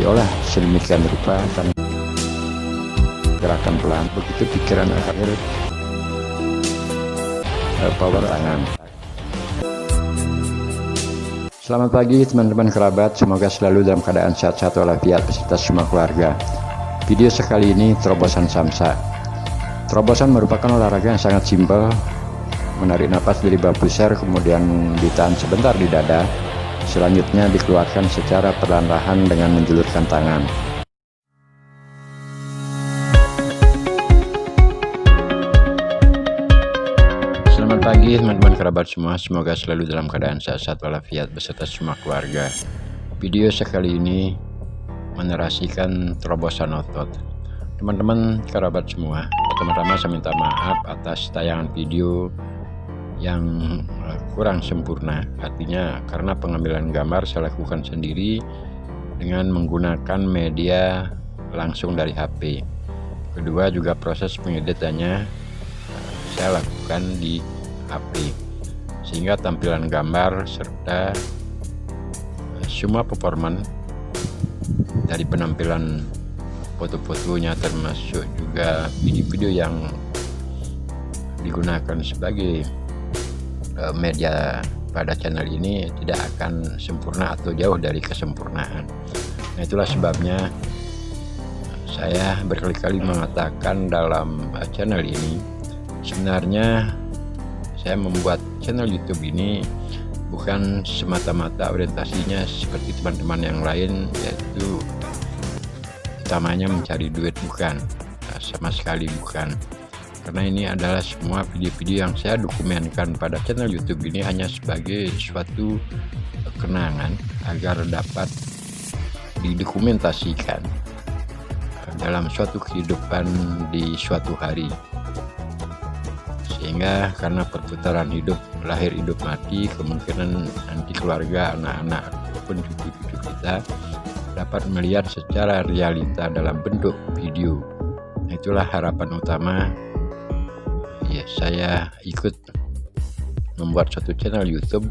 diolah sedemikian rupa dan gerakan pelan, begitu pikiran akhir power tangan. Selamat pagi teman-teman kerabat, semoga selalu dalam keadaan sehat-sehat walafiat beserta semua keluarga. Video sekali ini terobosan samsa. Terobosan merupakan olahraga yang sangat simpel. Menarik napas dari bawah pusar, kemudian ditahan sebentar di dada, selanjutnya dikeluarkan secara perlahan-lahan dengan menjulurkan tangan. Selamat pagi teman-teman kerabat semua, semoga selalu dalam keadaan sehat-sehat walafiat beserta semua keluarga. Video sekali ini menarasikan terobosan otot. Teman-teman kerabat semua, pertama-tama saya minta maaf atas tayangan video yang kurang sempurna, artinya karena pengambilan gambar saya lakukan sendiri dengan menggunakan media langsung dari HP. Kedua juga proses pengeditannya saya lakukan di HP, sehingga tampilan gambar serta semua performan dari penampilan foto-fotonya termasuk juga video-video yang digunakan sebagai media pada channel ini tidak akan sempurna atau jauh dari kesempurnaan. Nah, itulah sebabnya saya berkali-kali mengatakan dalam channel ini, sebenarnya saya membuat channel YouTube ini bukan semata-mata orientasinya seperti teman-teman yang lain, yaitu utamanya mencari duit, bukan, sama sekali bukan. Karena ini adalah semua video-video yang saya dokumenkan pada channel YouTube ini hanya sebagai suatu kenangan agar dapat didokumentasikan dalam suatu kehidupan di suatu hari. Sehingga karena perputaran hidup, lahir hidup mati, kemungkinan nanti keluarga, anak-anak ataupun cucu-cucu kita dapat melihat secara realita dalam bentuk video. Itulah harapan utama ya, saya ikut membuat suatu channel YouTube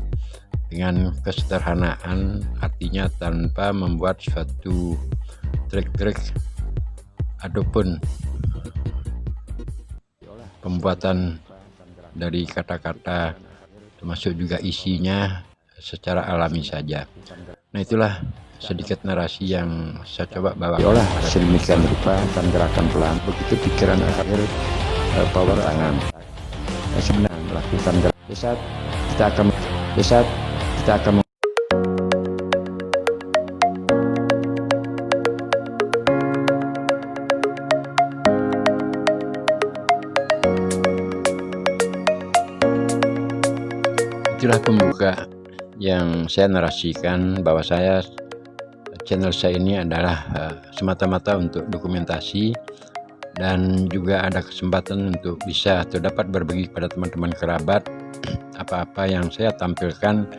dengan kesederhanaan, artinya tanpa membuat suatu trik-trik ataupun pembuatan dari kata-kata termasuk juga isinya secara alami saja. Nah, itulah sedikit narasi yang saya coba bawa. Diolah sedemikian rupa dan gerakan pelan, begitu pikiran akhir power tangan. Sebenarnya melakukan gerakan saat kita akan itulah pembuka yang saya narasikan bahwa channel saya ini adalah semata-mata untuk dokumentasi, dan juga ada kesempatan untuk bisa atau dapat berbagi pada teman-teman kerabat apa-apa yang saya tampilkan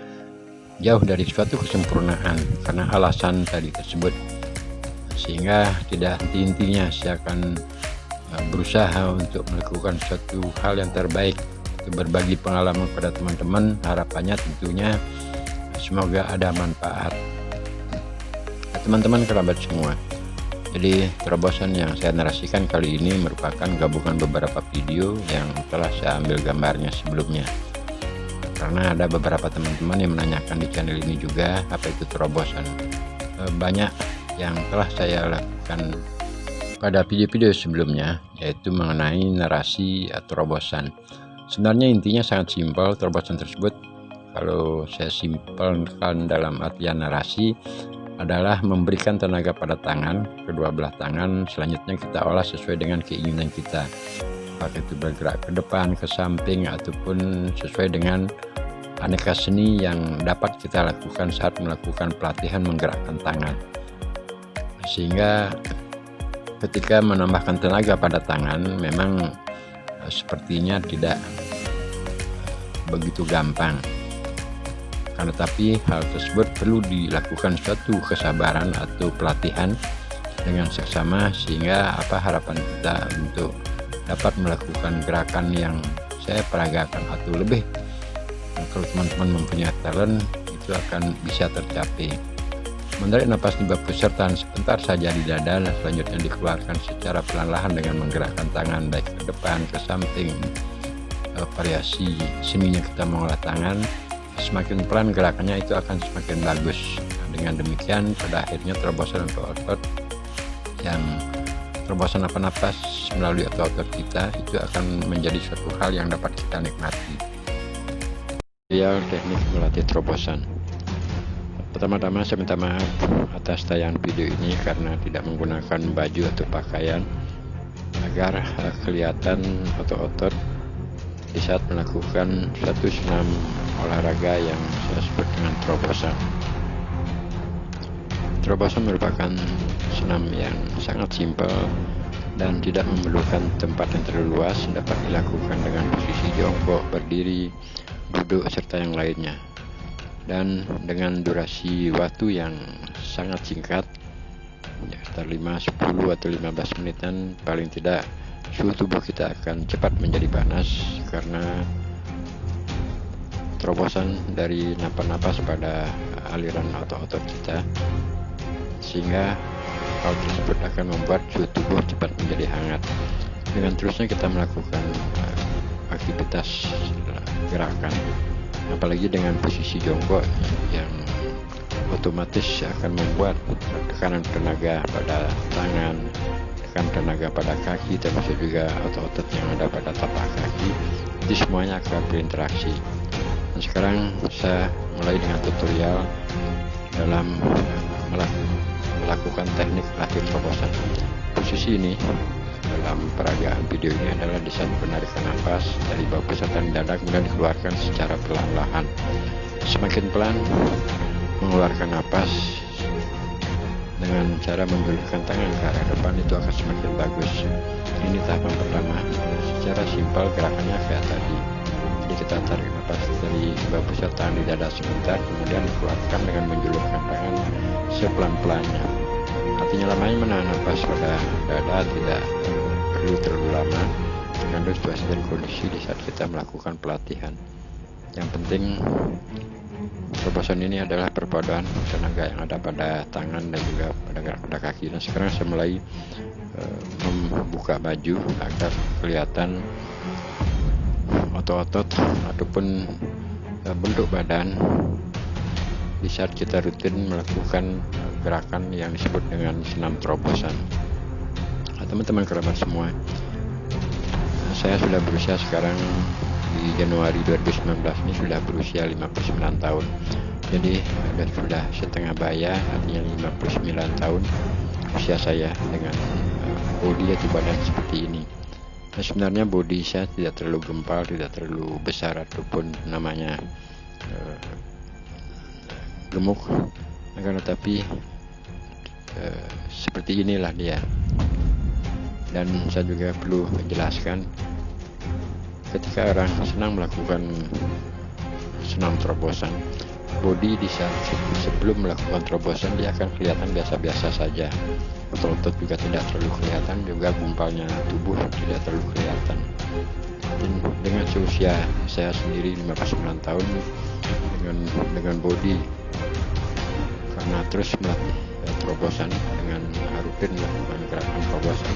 jauh dari suatu kesempurnaan karena alasan tadi tersebut, sehingga tidak henti-hentinya saya akan berusaha untuk melakukan suatu hal yang terbaik untuk berbagi pengalaman pada teman-teman. Harapannya tentunya semoga ada manfaat teman-teman kerabat semua. Jadi terobosan yang saya narasikan kali ini merupakan gabungan beberapa video yang telah saya ambil gambarnya sebelumnya. Karena ada beberapa teman-teman yang menanyakan di channel ini juga apa itu terobosan. Banyak yang telah saya lakukan pada video-video sebelumnya, yaitu mengenai narasi terobosan. Sebenarnya intinya sangat simpel. Terobosan tersebut kalau saya simpelkan dalam artian narasi adalah memberikan tenaga pada tangan, kedua belah tangan, selanjutnya kita olah sesuai dengan keinginan kita, apakah itu bergerak ke depan, ke samping, ataupun sesuai dengan aneka seni yang dapat kita lakukan saat melakukan pelatihan menggerakkan tangan. Sehingga ketika menambahkan tenaga pada tangan memang sepertinya tidak begitu gampang. Tapi hal tersebut perlu dilakukan suatu kesabaran atau pelatihan dengan seksama, sehingga harapan kita untuk dapat melakukan gerakan yang saya peragakan atau lebih, kalau teman-teman mempunyai talent itu akan bisa tercapai. Menarik napas di bab pusar, tahan sebentar saja di dada, dan selanjutnya dikeluarkan secara perlahan dengan menggerakkan tangan baik ke depan, ke samping. Variasi seninya kita mengolah tangan, semakin pelan gerakannya itu akan semakin bagus. Dengan demikian pada akhirnya terobosan otot yang terobosan napas melalui otot kita itu akan menjadi suatu hal yang dapat kita nikmati. Teknik melatih terobosan. Pertama-tama saya minta maaf atas tayangan video ini karena tidak menggunakan baju atau pakaian agar kelihatan otot-otot di saat melakukan suatu senam olahraga yang saya sebut dengan terobosan. Terobosan merupakan senam yang sangat simpel dan tidak memerlukan tempat yang terlalu luas, dapat dilakukan dengan posisi jongkok, berdiri, duduk, serta yang lainnya. Dan dengan durasi waktu yang sangat singkat, ya sekitar 5, 10 atau 15 menitan, paling tidak suhu tubuh kita akan cepat menjadi panas karena terobosan dari napas pada aliran otot-otot kita, sehingga hal tersebut akan membuat suhu tubuh cepat menjadi hangat. Dengan terusnya kita melakukan aktivitas gerakan, apalagi dengan posisi jongkok yang otomatis akan membuat tekanan tenaga pada tangan, tekanan tenaga pada kaki, termasuk juga otot-otot yang ada pada tapak kaki, itu semuanya akan berinteraksi. Dan sekarang saya mulai dengan tutorial dalam melakukan teknik latih terobosan. Posisi ini dalam peragaan video ini adalah di saat penarikan nafas dari bawah pusat dada, kemudian dikeluarkan secara perlahan-lahan. Semakin pelan mengeluarkan nafas dengan cara menjulurkan tangan ke arah depan, itu akan semakin bagus. Ini tahapan pertama. Secara simpel gerakannya kayak tadi. Jadi kita tarik nafas dari bawah pusat tangan di dada sebentar, kemudian dikeluarkan dengan menjulurkan tangan sepelan-pelannya. Artinya lamanya menahan nafas pada dada tidak perlu terlalu lama, tergantung situasi dan kondisi di saat kita melakukan pelatihan. Yang penting terobosan ini adalah perpaduan tenaga yang ada pada tangan dan juga pada kaki. Dan sekarang saya mulai membuka baju agar kelihatan otot-otot ataupun bentuk badan di saat kita rutin melakukan gerakan yang disebut dengan senam terobosan. Teman-teman kerabat semua, saya sudah berusia sekarang di Januari 2019 ini sudah berusia 59 tahun. Jadi sudah setengah baya, artinya 59 tahun usia saya dengan body atau badan seperti ini. Nah, sebenarnya body saya tidak terlalu gempal, tidak terlalu besar ataupun namanya gemuk, akan tetapi seperti inilah dia. Dan saya juga perlu menjelaskan, ketika orang senang melakukan senam terobosan, body di saat sebelum melakukan terobosan dia akan kelihatan biasa-biasa saja. Otot-otot juga tidak terlalu kelihatan, juga gumpalnya tubuh tidak terlalu kelihatan. Dan dengan seusia saya sendiri 59 tahun dengan body, karena terus melatih terobosan dengan rutin melakukan gerakan terobosan,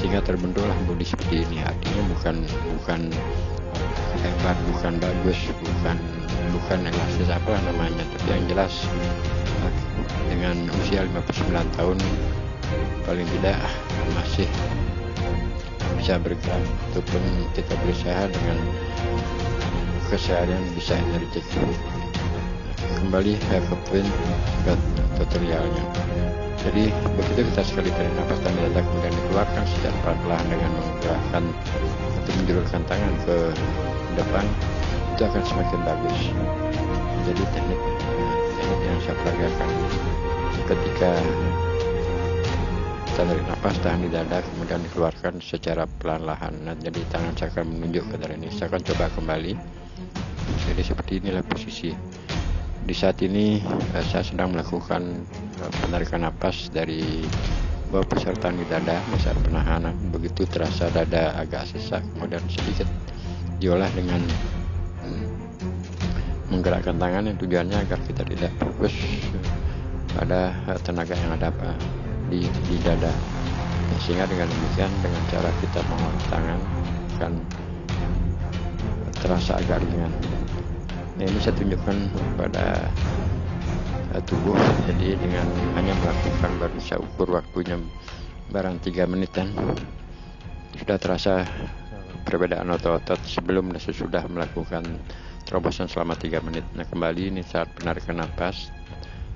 sehingga terbentuklah body seperti ini. Artinya bukan hebat, bukan bagus, bukan elastis apa namanya, tapi yang jelas dengan usia 59 tahun paling tidak masih bisa bergerak ataupun kita berusaha dengan keseharian bisa energik. Kembali ke poin tutorialnya. Jadi begitu kita sekali tarik nafas dan dada, kemudian dikeluarkan secara pelan-pelan dengan menggerakkan atau menjulurkan tangan ke depan, itu akan semakin bagus. Jadi teknik yang saya peragakan ketika kita tarik nafas, tahan di dada, kemudian dikeluarkan secara pelan-lahan. Nah, jadi tangan saya akan menunjuk ke arah ini. Saya akan coba kembali. Jadi seperti inilah posisi. Di saat ini saya sedang melakukan penarikan napas dari bawah pusat tangan di dada saat penahanan. Begitu terasa dada agak sesak, kemudian sedikit diolah dengan menggerakkan tangan, yang tujuannya agar kita tidak fokus pada tenaga yang ada di dada, sehingga dengan demikian dengan cara kita mengolah tangan akan terasa agak ringan. Nah, ini saya tunjukkan pada tubuh, jadi dengan hanya melakukan, baru saya ukur waktunya barang 3 menitan, sudah terasa perbedaan otot-otot sebelum dan sesudah melakukan terobosan selama 3 menit. Nah, kembali ini saat penarikan napas,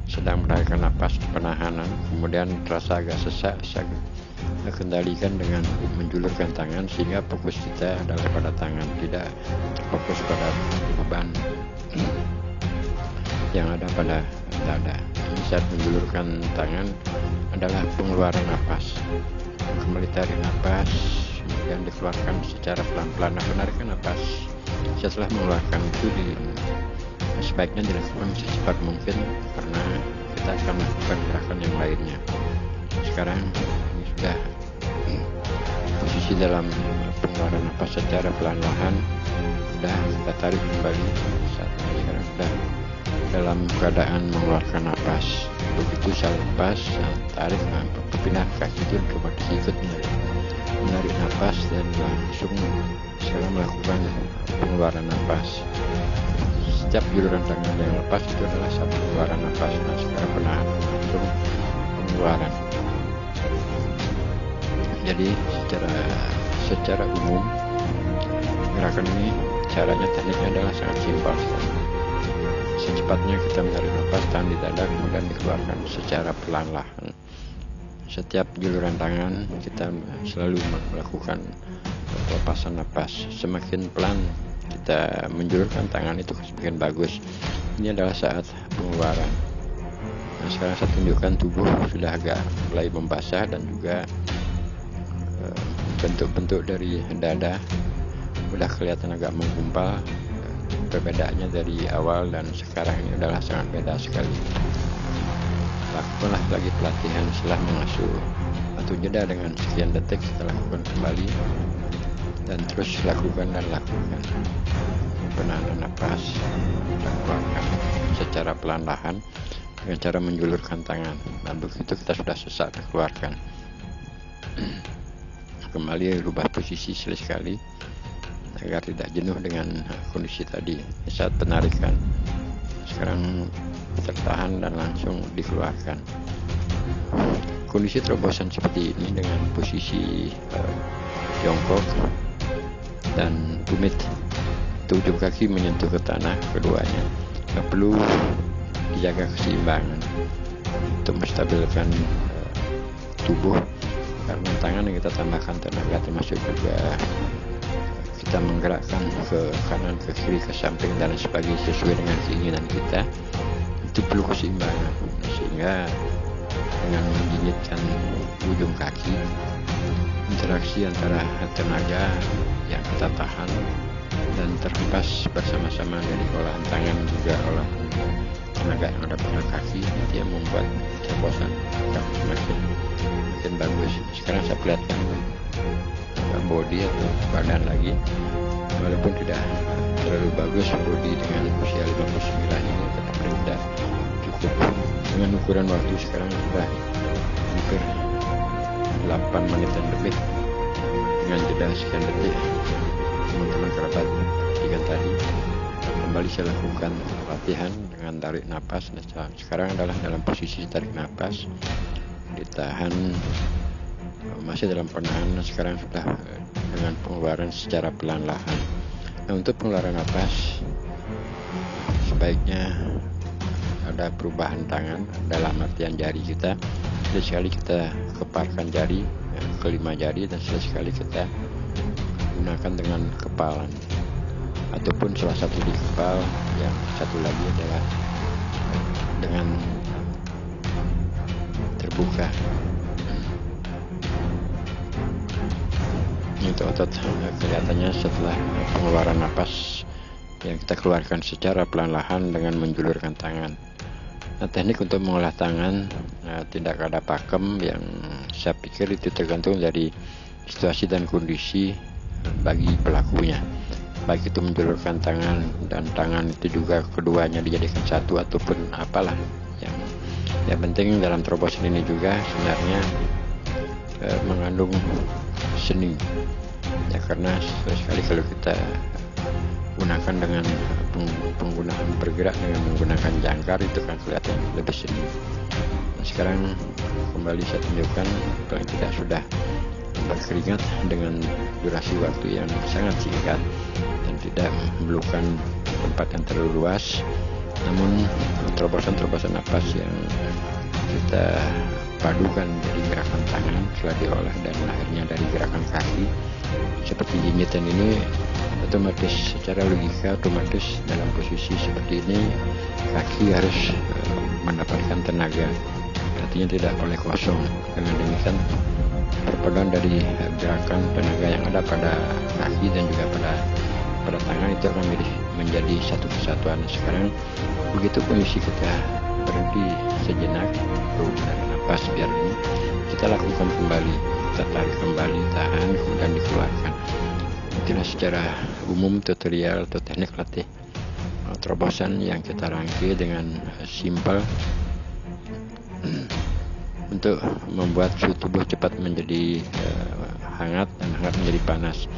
sedang menarikan napas penahanan, kemudian terasa agak sesak, saya kendalikan dengan menjulurkan tangan sehingga fokus kita adalah pada tangan, tidak fokus pada beban yang ada pada dada. Ini saat menjulurkan tangan adalah pengeluaran napas. Kembali tarik napas, kemudian dikeluarkan secara pelan-pelan. Nah, penarikan napas setelah mengeluarkan itu sebaiknya dilakukan secepat mungkin karena kita akan melakukan gerakan yang lainnya. Sekarang ini sudah posisi dalam pengeluaran napas secara pelan-lahan, sudah kita tarik kembali. Saat ini sekarang sudah dalam keadaan mengeluarkan napas. Begitu saya lepas, tarik, pindah kaki itu ke posisi ikut menarik napas dan langsung sekarang melakukan pengeluaran napas. Setiap juluran tangan yang lepas itu adalah satu pengeluaran napas. Nah, sekarang penahan langsung pengeluaran. Jadi secara umum gerakan ini caranya, tekniknya adalah sangat simpel. Secepatnya kita menarik napas, tahan di dada, kemudian dikeluarkan secara pelan-lahan. Setiap juluran tangan kita selalu melakukan pelepasan napas. Semakin pelan kita menjulurkan tangan itu semakin bagus. Ini adalah saat pengeluaran. Nah, sekarang saya tunjukkan tubuh sudah agak mulai membasah dan juga bentuk-bentuk dari dada sudah kelihatan agak menggumpal. Perbedaannya dari awal dan sekarang ini adalah sangat beda sekali. Lakukanlah lagi pelatihan setelah mengasuh atau jeda dengan sekian detik, kita lakukan kembali dan terus lakukan penahanan napas dan keluarkan secara pelan-lahan dengan cara menjulurkan tangan. Nah, begitu kita sudah sesak, keluarkan. Kembali rubah posisi sekali agar tidak jenuh dengan kondisi tadi. Saat penarikan sekarang tertahan dan langsung dikeluarkan. Kondisi terobosan seperti ini dengan posisi jongkok dan tumit, ujung kaki menyentuh ke tanah keduanya. Perlu dijaga keseimbangan untuk menstabilkan tubuh, karena tangan yang kita tambahkan tenaga, termasuk juga kita menggerakkan ke kanan, ke kiri, ke samping dan sebagainya sesuai dengan keinginan kita. Itu perlu keseimbangan, sehingga dengan menjinjitkan ujung kaki, interaksi antara tenaga yang kita tahan dan terhempas bersama-sama dari olahan tangan juga olahan tenaga yang ada pada kaki, itu yang membuat terobosan semakin bagus. Sekarang saya perlihatkan body atau badan lagi, walaupun tidak terlalu bagus body dengan usia 59 ini, tetapi sudah cukup. Dengan ukuran waktu sekarang sudah hampir 8 menitan lebih dengan jeda sekian detik. Teman-teman kerabat tiga tadi kembali saya lakukan latihan dengan tarik napas. Sekarang adalah dalam posisi tarik napas, ditahan, masih dalam penahanan. Sekarang sudah dengan pengeluaran secara pelan-lahan. Nah, untuk pengeluaran napas sebaiknya ada perubahan tangan dalam artian jari kita. Sekali kita keparkan jari kelima jari dan sekali kita gunakan dengan kepalan ataupun salah satu di kepal, yang satu lagi adalah dengan terbuka. Untuk otot kelihatannya setelah pengeluaran napas yang kita keluarkan secara pelan-lahan dengan menjulurkan tangan. Nah, teknik untuk mengolah tangan tidak ada pakem, yang saya pikir itu tergantung dari situasi dan kondisi bagi pelakunya, baik itu menjulurkan tangan dan tangan itu juga keduanya dijadikan satu ataupun apalah yang Yang penting dalam terobosan ini juga sebenarnya mengandung seni ya, karena sekali kalau kita gunakan dengan penggunaan bergerak dengan menggunakan jangkar itu kan kelihatan lebih seni. Nah, sekarang kembali saya tunjukkan paling tidak sudah berkeringat dengan durasi waktu yang sangat singkat dan tidak memerlukan tempat yang terlalu luas, namun terobosan-terobosan napas yang kita padukan dari gerakan tangan setelah diolah dan akhirnya dari gerakan kaki seperti jinjitan ini, otomatis secara logika otomatis dalam posisi seperti ini kaki harus mendapatkan tenaga, artinya tidak boleh kosong. Dengan demikian perpaduan dari gerakan tenaga yang ada pada kaki dan juga pada tangan itu akan menjadi satu kesatuan. Sekarang begitu kondisi kita berhenti sejenak, menarik nafas, biar ini kita lakukan kembali, kita tarik kembali, tahan, kemudian dikeluarkan. Itulah secara umum tutorial atau teknik latih terobosan yang kita rangkai dengan simpel untuk membuat suhu tubuh cepat menjadi hangat dan hangat menjadi panas.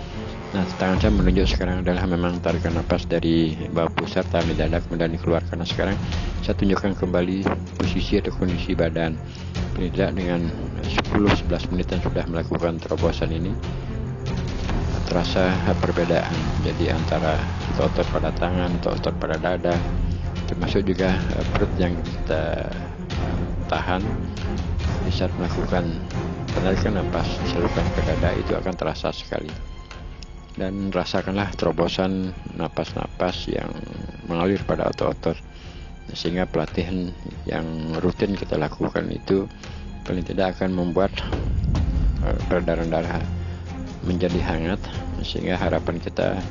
Nah, tangan saya menunjuk sekarang adalah memang tarikan nafas dari bawah pusat tahan di dada kemudian dikeluarkan. Nah, sekarang saya tunjukkan kembali posisi atau kondisi badan. Tidak dengan 10-11 menit yang sudah melakukan terobosan ini terasa perbedaan. Jadi antara otot pada tangan, otot pada dada, termasuk juga perut yang kita tahan di saat melakukan penarikan nafas disalurkan ke dada itu akan terasa sekali. Dan rasakanlah terobosan napas-napas yang mengalir pada otot-otot, sehingga pelatihan yang rutin kita lakukan itu paling tidak akan membuat peredaran darah menjadi hangat, sehingga harapan kita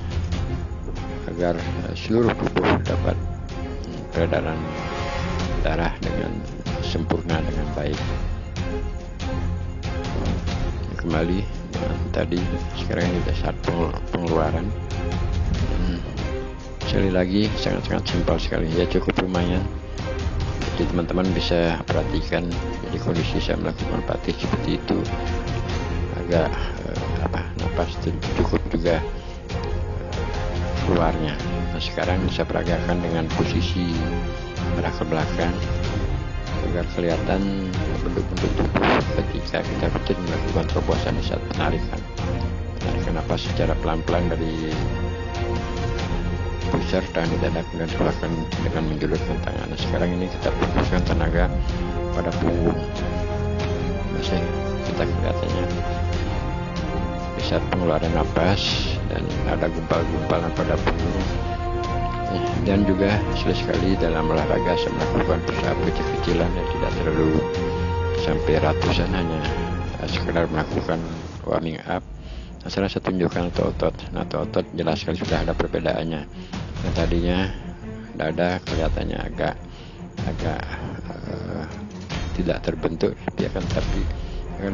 agar seluruh tubuh dapat peredaran darah dengan sempurna dengan baik. Kembali tadi, sekarang ini sudah saat pengeluaran. Sekali lagi sangat-sangat simpel sekali ya, cukup lumayan. Jadi teman-teman bisa perhatikan, jadi kondisi saya melakukan patih seperti itu agak napas cukup juga keluarnya. Nah, sekarang saya peragakan dengan posisi arah ke belakang agar kelihatan bentuk-bentuk tubuh ketika kita rutin melakukan terobosan di saat penarikan nafas secara pelan-pelan dari pusar tahan di dada kemudian keluarkan dengan menjulurkan tangan. Nah, sekarang ini kita fokuskan tenaga pada punggung. Masih kita kelihatannya di saat pengeluaran nafas dan ada gumpal-gumpalan pada punggung. Dan juga sekali dalam olahraga saya melakukan usaha kecil-kecilan yang tidak terlalu sampai ratusan, hanya sekedar melakukan warming up. Nah, saya tunjukkan otot. Nah, otot jelas sekali sudah ada perbedaannya. Yang tadinya dada kelihatannya agak tidak terbentuk,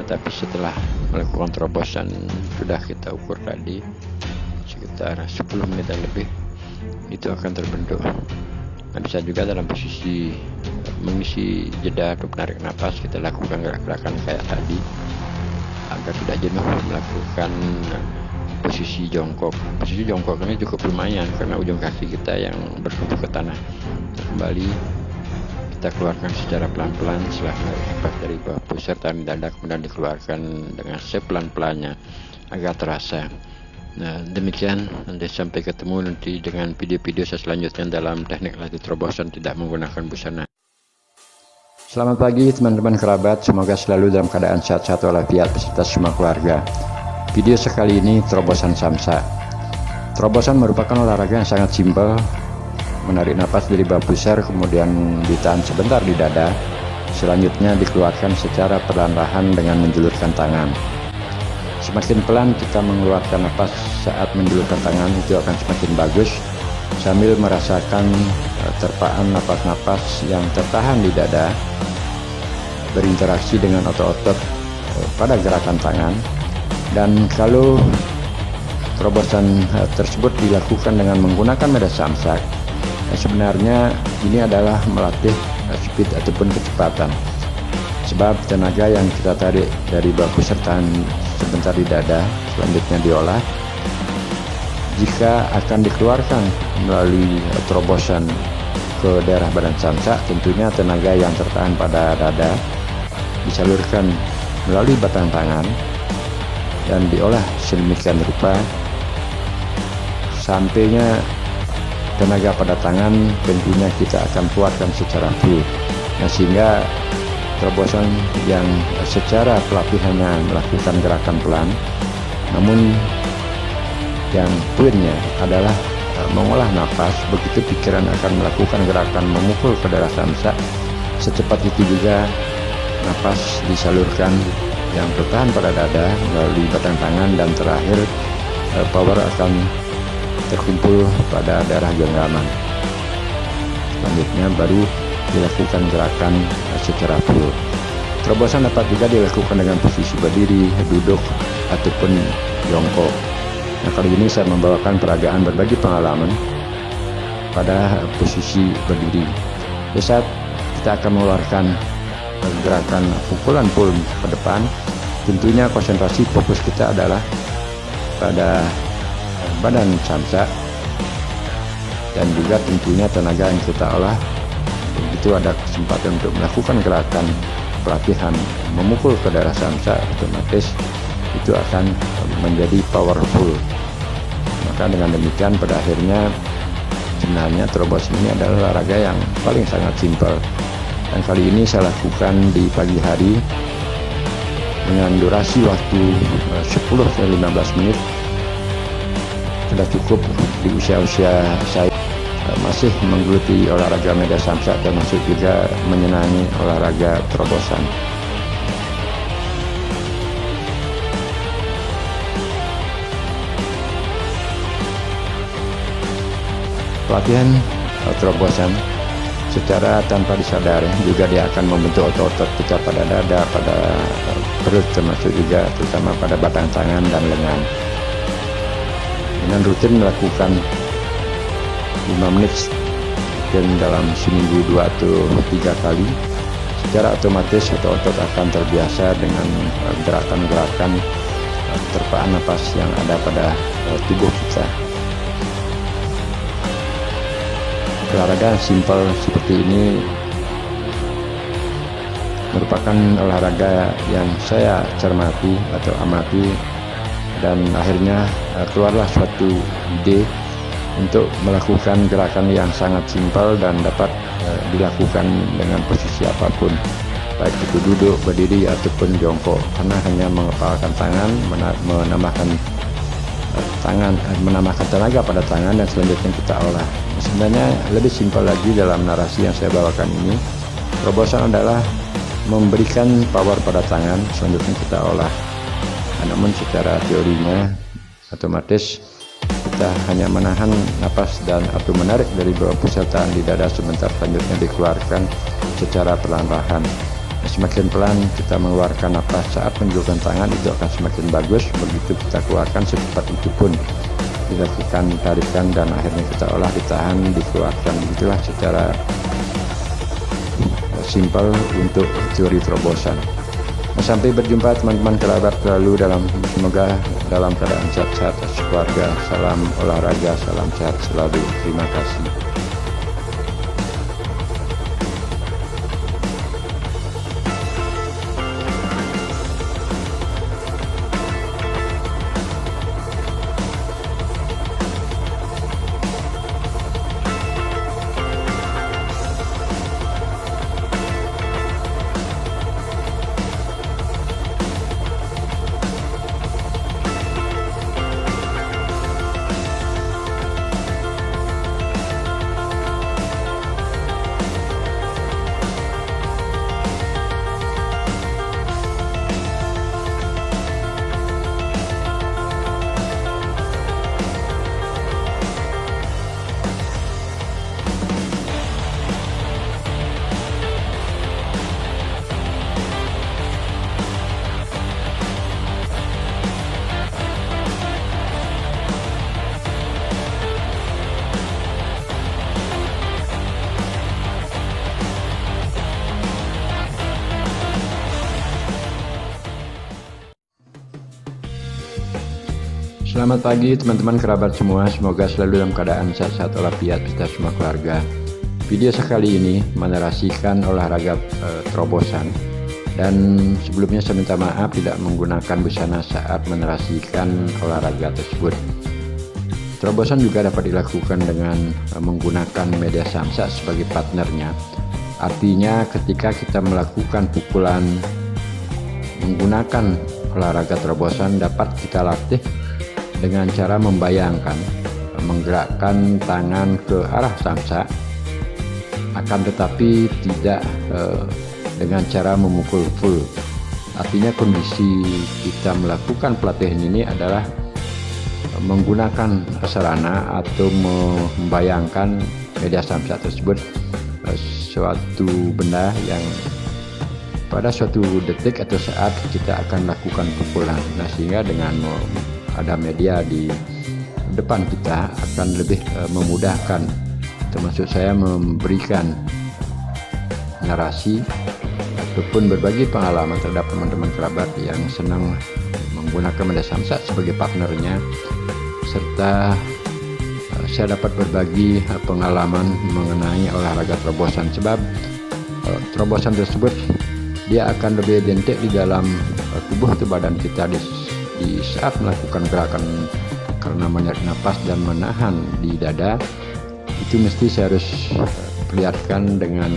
tapi setelah melakukan terobosan sudah kita ukur tadi sekitar 10 menit lebih itu akan terbentuk. Nah, bisa juga dalam posisi mengisi jeda atau menarik nafas kita lakukan gerakan kayak tadi agar tidak jenuh melakukan posisi jongkok. Posisi jongkok ini cukup lumayan karena ujung kaki kita yang bertumpu ke tanah. Kembali kita keluarkan secara pelan-pelan setelah menarik nafas dari bawah pusar tahan dada kemudian dikeluarkan dengan sepelan-pelannya agar terasa. Nah, demikian, nanti sampai ketemu nanti dengan video-video saya selanjutnya dalam teknik latih terobosan tidak menggunakan busana. Selamat pagi teman-teman kerabat, semoga selalu dalam keadaan sehat-sehat walafiat beserta semua keluarga. Video sekali ini terobosan samsa. Terobosan merupakan olahraga yang sangat simpel. Menarik nafas dari bawah pusar kemudian ditahan sebentar di dada, selanjutnya dikeluarkan secara perlahan-lahan dengan menjulurkan tangan. Semakin pelan kita mengeluarkan nafas saat menjulurkan tangan itu akan semakin bagus, sambil merasakan terpaan nafas-nafas yang tertahan di dada berinteraksi dengan otot-otot pada gerakan tangan. Dan kalau terobosan tersebut dilakukan dengan menggunakan media samsak, sebenarnya ini adalah melatih speed ataupun kecepatan. Sebab tenaga yang kita tarik dari bahu sertaan sebentar di dada selanjutnya diolah, jika akan dikeluarkan melalui terobosan ke daerah badan samsak, tentunya tenaga yang tertahan pada dada disalurkan melalui batang tangan dan diolah sedemikian rupa sampainya tenaga pada tangan tentunya kita akan keluarkan secara full. Nah, sehingga terobosan yang secara pelapihannya melakukan gerakan pelan, namun yang poinnya adalah mengolah nafas. Begitu pikiran akan melakukan gerakan memukul ke daerah samsak, secepat itu juga nafas disalurkan yang tertahan pada dada melalui batang tangan, dan terakhir power akan terkumpul pada daerah genggaman. Selanjutnya baru dilakukan gerakan secara full. Terobosan dapat juga dilakukan dengan posisi berdiri, duduk, ataupun jongkok. Nah, kali ini saya membawakan peragaan berbagi pengalaman pada posisi berdiri. Di saat kita akan mengeluarkan gerakan pukulan full ke depan, tentunya konsentrasi fokus kita adalah pada badan samsak, dan juga tentunya tenaga yang kita olah. Begitu ada kesempatan untuk melakukan gerakan pelatihan memukul ke daerah samsak, otomatis itu akan menjadi powerful. Maka dengan demikian pada akhirnya sebenarnya terobosan ini adalah olahraga yang paling sangat simpel, dan kali ini saya lakukan di pagi hari dengan durasi waktu 10-15 menit. Sudah cukup di usia-usia saya masih menggeluti olahraga medan samsak, termasuk juga menyenangi olahraga terobosan. Pelatihan terobosan secara tanpa disadari juga dia akan membentuk otot-otot kita pada dada, pada perut, termasuk juga terutama pada batang tangan dan lengan. Dengan rutin melakukan 5 menit dan dalam seminggu 2 atau 3 kali, secara otomatis otot-otot akan terbiasa dengan gerakan-gerakan terpaan napas yang ada pada tubuh kita. Olahraga simpel seperti ini merupakan olahraga yang saya cermati atau amati, dan akhirnya keluarlah suatu ide untuk melakukan gerakan yang sangat simpel dan dapat dilakukan dengan posisi apapun, baik itu duduk, berdiri, ataupun jongkok, karena hanya mengepalkan tangan, menambahkan tenaga pada tangan, dan selanjutnya kita olah. Sebenarnya lebih simpel lagi dalam narasi yang saya bawakan ini. Terobosan adalah memberikan power pada tangan, selanjutnya kita olah. Namun secara teorinya otomatis kita hanya menahan napas dan atau menarik dari bawah pesertaan di dada sebentar, selanjutnya dikeluarkan secara perlahan-lahan. Semakin pelan kita mengeluarkan napas saat menunjukkan tangan, itu akan semakin bagus. Begitu kita keluarkan, secepat itu pun dilakukan tarikan, dan akhirnya kita olah, ditahan, dikeluarkan. Begitulah secara simpel untuk teori terobosan. Sampai berjumpa teman-teman kerabat selalu semoga dalam keadaan sehat-sehat sekeluarga. Salam olahraga, salam sehat selalu. Terima kasih. Selamat pagi teman-teman kerabat semua, semoga selalu dalam keadaan sehat walafiat kita semua keluarga. Video sekali ini menarasikan olahraga terobosan, dan sebelumnya saya minta maaf tidak menggunakan busana saat menarasikan olahraga tersebut. Terobosan juga dapat dilakukan dengan menggunakan media samsak sebagai partnernya. Artinya ketika kita melakukan pukulan menggunakan olahraga terobosan dapat kita latih dengan cara membayangkan menggerakkan tangan ke arah samsak, akan tetapi tidak dengan cara memukul full. Artinya kondisi kita melakukan pelatihan ini adalah menggunakan sarana atau membayangkan media samsak tersebut suatu benda yang pada suatu detik atau saat kita akan lakukan pukulan. Nah, sehingga dengan ada media di depan kita akan lebih memudahkan, termasuk saya memberikan narasi ataupun berbagi pengalaman terhadap teman-teman kerabat yang senang menggunakan media samsak sebagai partnernya, serta saya dapat berbagi pengalaman mengenai olahraga terobosan, sebab terobosan tersebut dia akan lebih identik di dalam tubuh atau badan kita di saat melakukan gerakan, karena menarik nafas dan menahan di dada itu mesti saya harus perlihatkan dengan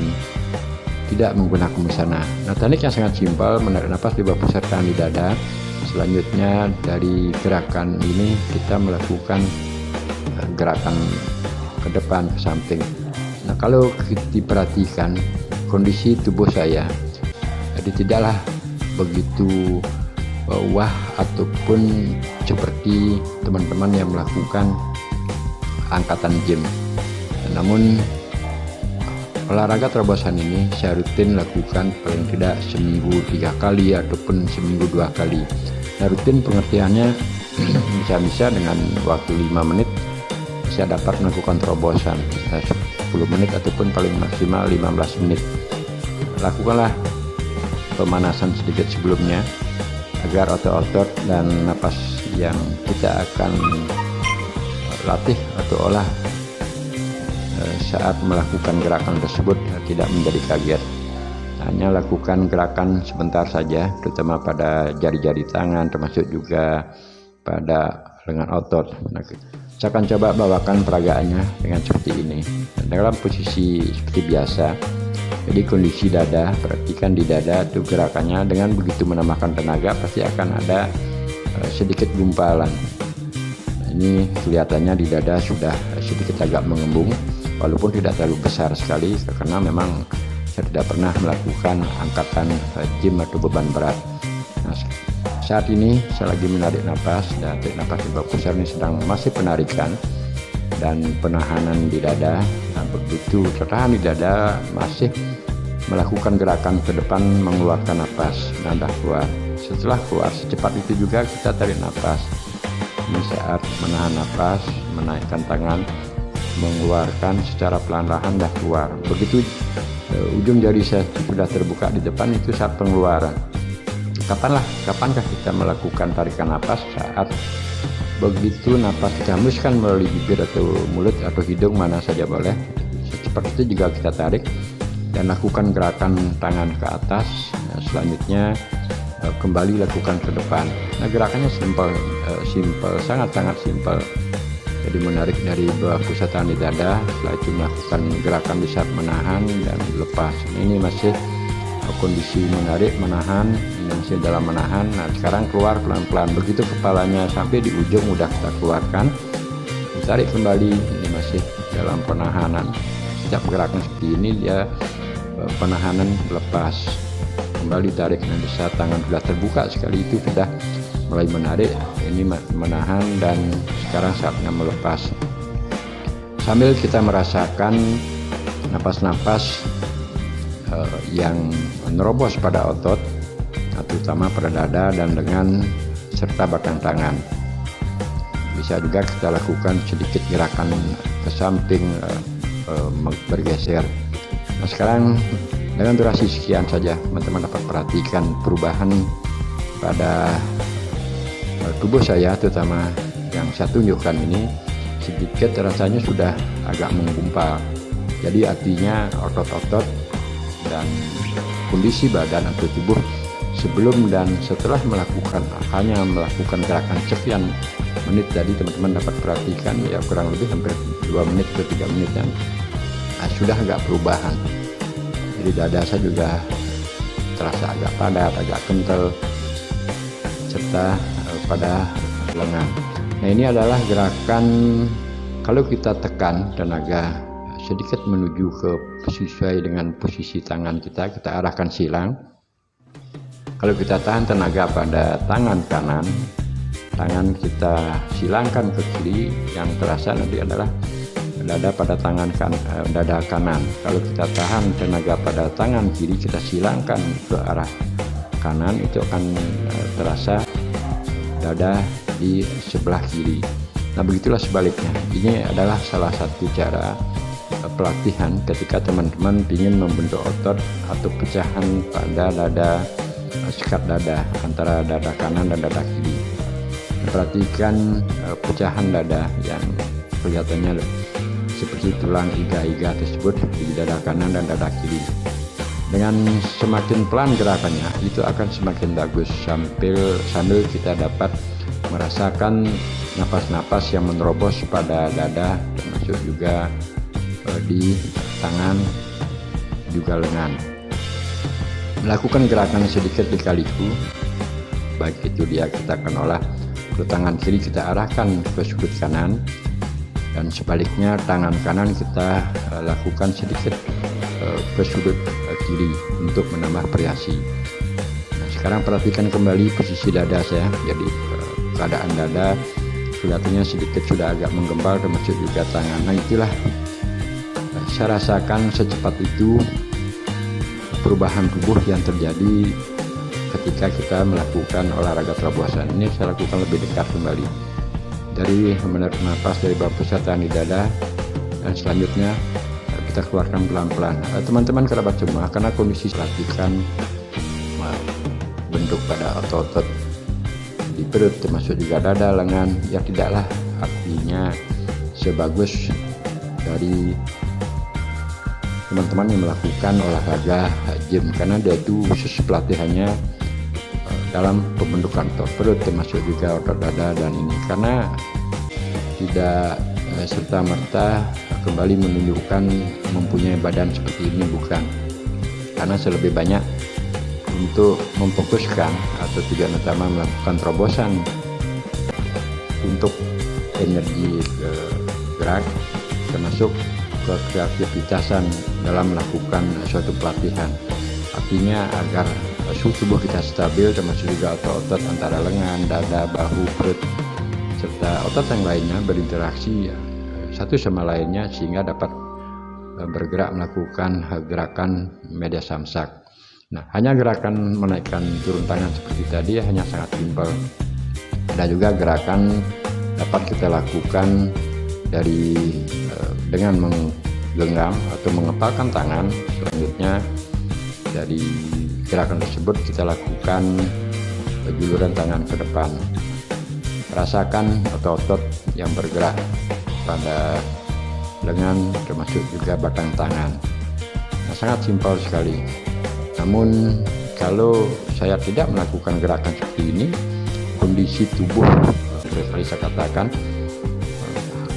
tidak menggunakan busana. Nah, teknik yang sangat simpel, menarik nafas di bawah pusat tangan di dada. Selanjutnya dari gerakan ini kita melakukan gerakan ke depan, ke samping. Nah, kalau diperhatikan kondisi tubuh saya, jadi tidaklah begitu wah ataupun seperti teman-teman yang melakukan angkatan gym. Namun olahraga terobosan ini saya rutin lakukan paling tidak seminggu 3 kali ataupun seminggu 2 kali. Nah, rutin pengertiannya bisa dengan waktu 5 menit saya dapat melakukan terobosan 10 menit ataupun paling maksimal 15 menit. Lakukanlah pemanasan sedikit sebelumnya agar otot-otot dan napas yang kita akan latih atau olah saat melakukan gerakan tersebut tidak menjadi kaget. Hanya lakukan gerakan sebentar saja, terutama pada jari-jari tangan, termasuk juga pada lengan otot. Nah, saya akan coba bawakan peragaannya dengan seperti ini, dalam posisi seperti biasa. Jadi kondisi dada, perhatikan di dada itu gerakannya, dengan begitu menambahkan tenaga pasti akan ada sedikit gumpalan. Nah, ini kelihatannya di dada sudah sedikit agak mengembung, walaupun tidak terlalu besar sekali karena memang saya tidak pernah melakukan angkatan gym atau beban berat. Nah, saat ini saya lagi menarik nafas, dan tarik nafas di bawah pusar ini masih penarikan dan penahanan di dada. Nah, begitu tertahan di dada masih melakukan gerakan ke depan, mengeluarkan nafas, nada keluar. Setelah keluar secepat itu juga kita tarik nafas. Ini saat menahan nafas, menaikkan tangan, mengeluarkan secara pelan-pelan dah keluar. Begitu ujung jari saya sudah terbuka di depan, itu saat pengeluaran. Kapankah kita melakukan tarikan nafas? Saat begitu nafas kita hembuskan melalui bibir atau mulut atau hidung, mana saja boleh. Seperti itu juga kita tarik dan lakukan gerakan tangan ke atas. Nah, selanjutnya kembali lakukan ke depan. Nah, gerakannya simpel, sangat-sangat simpel. Jadi menarik dari bawah pusat tangan di dada, setelah itu melakukan gerakan di saat menahan dan lepas. Ini masih kondisi menarik, menahan, ini masih dalam menahan. Nah, sekarang keluar pelan-pelan. Begitu kepalanya sampai di ujung udah kita keluarkan, ditarik kembali. Ini masih dalam penahanan. Setiap gerakan seperti ini dia penahanan, lepas, kembali tarik. Nanti saat tangan sudah terbuka sekali itu sudah mulai menarik, ini menahan, dan sekarang saatnya melepas. Sambil kita merasakan napas-napas yang menerobos pada otot, terutama pada dada dan lengan serta belakang tangan. Bisa juga kita lakukan sedikit gerakan ke samping, bergeser. Nah, sekarang dengan durasi sekian saja teman-teman dapat perhatikan perubahan pada tubuh saya, terutama yang saya tunjukkan ini sedikit rasanya sudah agak menggumpal. Jadi artinya otot-otot dan kondisi badan atau tubuh sebelum dan setelah hanya melakukan gerakan sekian menit tadi, teman-teman dapat perhatikan ya kurang lebih hampir 2 menit ke 3 menit dan sudah agak perubahan. Jadi dada saya juga terasa agak padat, agak kental, serta pada lengan. Nah, ini adalah gerakan kalau kita tekan tenaga sedikit menuju ke sesuai dengan posisi tangan kita arahkan silang. Kalau kita tahan tenaga pada tangan kanan, tangan kita silangkan ke kiri, yang terasa nanti adalah dada pada dada kanan. Kalau kita tahan tenaga pada tangan kiri, kita silangkan ke arah kanan, itu akan terasa dada di sebelah kiri. Nah, begitulah sebaliknya. Ini adalah salah satu cara pelatihan ketika teman-teman ingin membentuk otot atau pecahan pada dada, sekat dada antara dada kanan dan dada kiri. Perhatikan pecahan dada yang kelihatannya seperti tulang iga-iga tersebut di dada kanan dan dada kiri. Dengan semakin pelan gerakannya, itu akan semakin bagus sambil kita dapat merasakan napas-napas yang menerobos pada dada, termasuk juga di tangan juga lengan. Melakukan gerakan sedikit dikaliku, baik itu kita akan olah ke tangan kiri kita arahkan ke sudut kanan, dan sebaliknya tangan kanan kita lakukan sedikit ke sudut kiri untuk menambah variasi. Nah, sekarang perhatikan kembali posisi dada saya. Jadi keadaan dada kelihatannya sedikit sudah agak menggempal, termasuk juga tangan. Nah, itulah saya rasakan secepat itu perubahan tubuh yang terjadi ketika kita melakukan olahraga terobosan. Ini saya lakukan lebih dekat kembali dari menarik nafas dari bawah pusat tahan di dada, dan selanjutnya kita keluarkan pelan-pelan. Teman-teman kerabat semua, karena kondisi perhatikan bentuk pada otot-otot di perut termasuk juga dada, lengan, ya tidaklah artinya sebagus dari teman-teman yang melakukan olahraga gym, karena dia itu khusus pelatihannya dalam pembentukan otot perut termasuk juga otot dada. Dan ini karena tidak serta-merta kembali menunjukkan mempunyai badan seperti ini, bukan, karena lebih banyak untuk memfokuskan atau tujuan utama melakukan terobosan untuk energi gerak termasuk kreativitasan dalam melakukan suatu pelatihan. Artinya agar suhu tubuh kita stabil, termasuk juga otot-otot antara lengan, dada, bahu, perut, serta otot yang lainnya berinteraksi satu sama lainnya sehingga dapat bergerak melakukan gerakan media samsak. Nah, hanya gerakan menaikkan turun tangan seperti tadi hanya sangat simpel. Ada juga gerakan dapat kita lakukan dengan menggenggam atau mengepalkan tangan. Selanjutnya dari gerakan tersebut kita lakukan juluran tangan ke depan. Rasakan otot-otot yang bergerak pada lengan termasuk juga batang tangan. Nah, sangat simpel sekali. Namun kalau saya tidak melakukan gerakan seperti ini, kondisi tubuh seperti saya katakan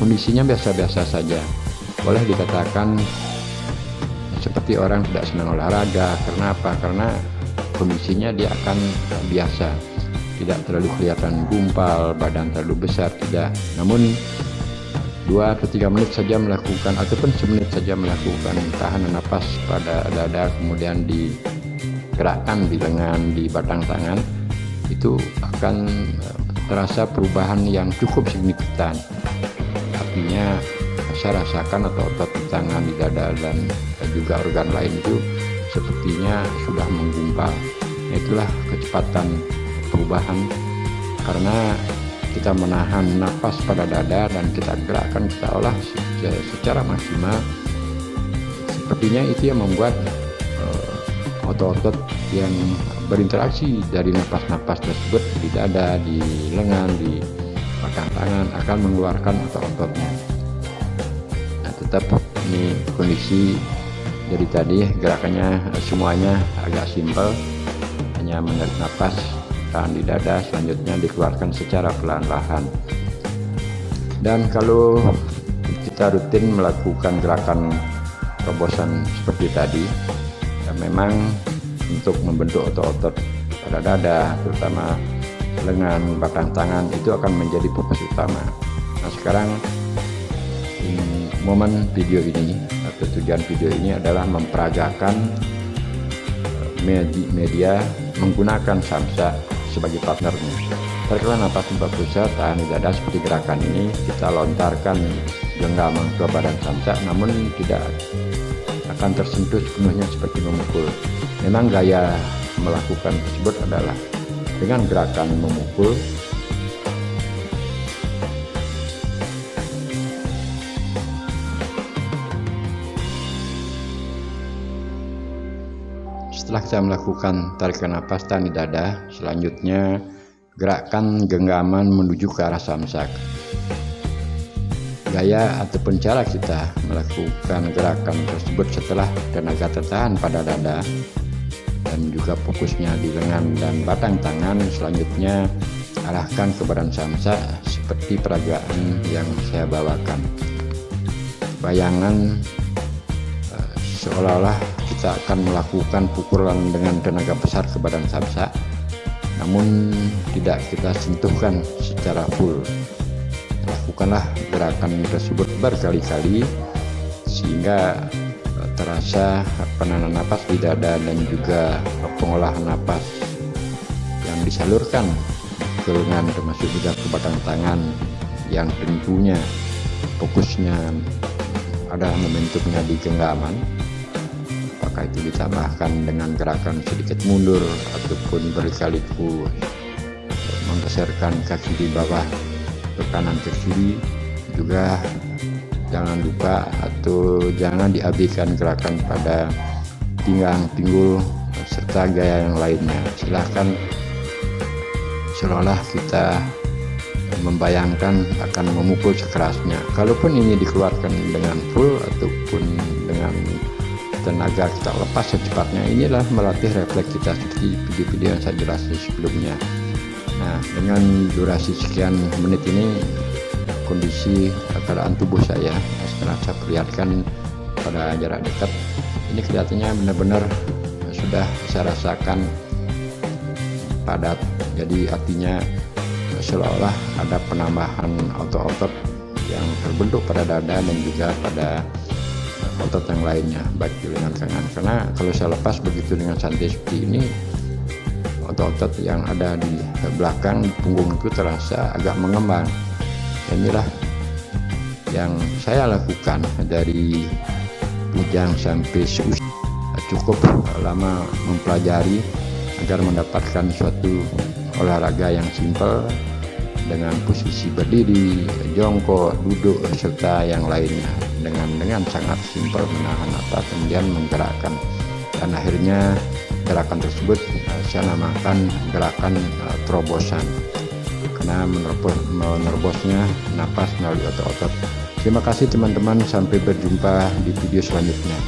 kondisinya biasa-biasa saja. Boleh dikatakan seperti orang tidak senang olahraga. Karena apa? Karena kondisinya dia akan biasa, tidak terlalu kelihatan gumpal, badan terlalu besar, tidak. Namun 2-3 menit saja melakukan, ataupun 1 menit saja melakukan tahanan napas pada dada, kemudian digerakkan di lengan, di batang tangan, itu akan terasa perubahan yang cukup signifikan. Artinya saya rasakan otot di tangan, di dada, dan juga organ lain itu sepertinya sudah menggumpal. Itulah kecepatan perubahan, karena kita menahan napas pada dada dan kita gerakkan, kita olah secara maksimal. Sepertinya itu yang membuat otot-otot yang berinteraksi dari napas-napas tersebut di dada, di lengan, di batang tangan akan mengeluarkan otot-ototnya. Nah, tetap ini kondisi dari tadi gerakannya semuanya agak simpel, hanya menarik napas, tahan di dada, selanjutnya dikeluarkan secara perlahan-lahan. Dan kalau kita rutin melakukan gerakan terobosan seperti tadi, ya memang untuk membentuk otot-otot pada dada, terutama lengan, batang tangan, itu akan menjadi fokus utama. Nah, sekarang momen video ini atau tujuan video ini adalah memperagakan media menggunakan samsak sebagai partnernya. Tariklah napas 4 pusat, tahan di dada seperti gerakan ini. Kita lontarkan genggaman ke badan samsak, namun tidak akan tersentuh sepenuhnya seperti memukul. Memang gaya melakukan tersebut adalah dengan gerakan memukul Setelah kita melakukan tarikan napas tahan di dada, selanjutnya gerakan genggaman menuju ke arah samsak. Gaya ataupun cara kita melakukan gerakan tersebut setelah tenaga tertahan pada dada dan juga fokusnya di lengan dan batang tangan, selanjutnya arahkan ke badan samsak seperti peragaan yang saya bawakan. Bayangan seolah-olah kita akan melakukan pukulan dengan tenaga besar ke badan samsak, namun tidak kita sentuhkan secara full. Lakukanlah gerakan tersebut berkali-kali sehingga terasa penahanan napas di dada dan juga pengolahan napas yang disalurkan ke lengan termasuk juga ke batang tangan yang tentunya fokusnya adalah momentumnya di genggaman. Apakah itu ditambahkan dengan gerakan sedikit mundur ataupun berkali-kali menggeserkan kaki di bawah ke kanan ke kiri, juga jangan lupa atau jangan diabaikan gerakan pada pinggang, pinggul serta gaya yang lainnya. Silahkan seolah kita membayangkan akan memukul sekerasnya. Kalaupun ini dikeluarkan dengan full ataupun dengan tenaga kita lepas secepatnya, inilah melatih refleks kita seperti video-video yang saya jelaskan sebelumnya. Nah, dengan durasi sekian menit ini kondisi keadaan tubuh saya sekarang saya perlihatkan pada jarak dekat ini kelihatannya benar-benar sudah saya rasakan padat, jadi artinya seolah-olah ada penambahan otot-otot yang terbentuk pada dada dan juga pada otot yang lainnya baik di lengan kanan. Karena kalau saya lepas begitu dengan santai seperti ini, otot-otot yang ada di belakang di punggung itu terasa agak mengembang. Inilah yang saya lakukan dari bujang sampai seusia, cukup lama mempelajari agar mendapatkan suatu olahraga yang simpel dengan posisi berdiri, jongkok, duduk serta yang lainnya dengan sangat simpel menahan napas kemudian menggerakkan, dan akhirnya gerakan tersebut saya namakan gerakan terobosan karena menerobosnya napas melalui otot-otot. Terima kasih teman-teman, sampai berjumpa di video selanjutnya.